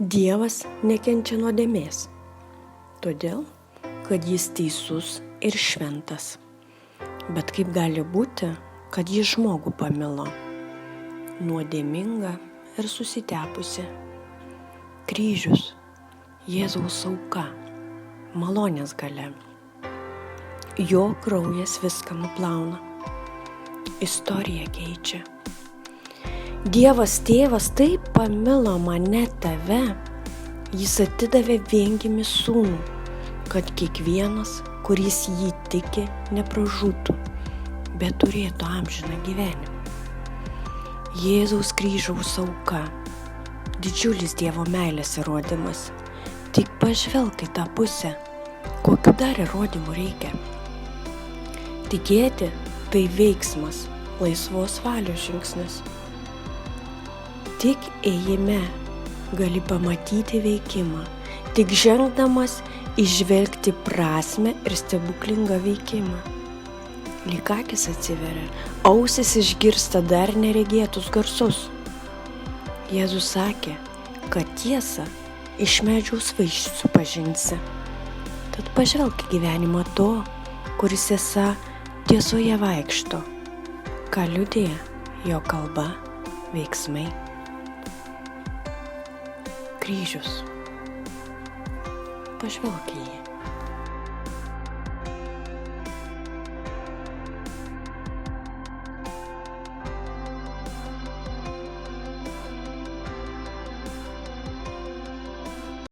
Dievas nekenčia nuodėmės, todėl, kad jis teisus ir šventas. Bet kaip gali būti, kad jis žmogų pamilo, nuodėmingą ir susitepusi. Kryžius, Jėzaus auka, malonės galia. Jo kraujas viską nuplauna, istoriją keičia. Dievas tėvas taip pamilo mane tave, jis atidavė viengimį sūnų, kad kiekvienas, kuris jį tiki, nepražūtų, bet turėtų amžiną gyvenimą. Jėzaus kryžiaus auka, didžiulis Dievo meilės įrodymas. Tik pažvelk į tą pusę, kokiu dar įrodymų reikia. Tikėti tai veiksmas, laisvos valios žingsnis. Tik ėjime gali pamatyti veikimą, tik žengdamas įžvelgti prasmę ir stebuklingą veikimą. Lyg akis atsiveria, ausis išgirsta dar neregėtus garsus. Jėzus sakė, kad tiesą iš medžiaus vaisių pažinsi. Tad pažvelk į gyvenimą to, kuris esą tiesoje vaikšto, ką liudija jo kalba, veiksmai. Kryžius. Pažvelk į jį.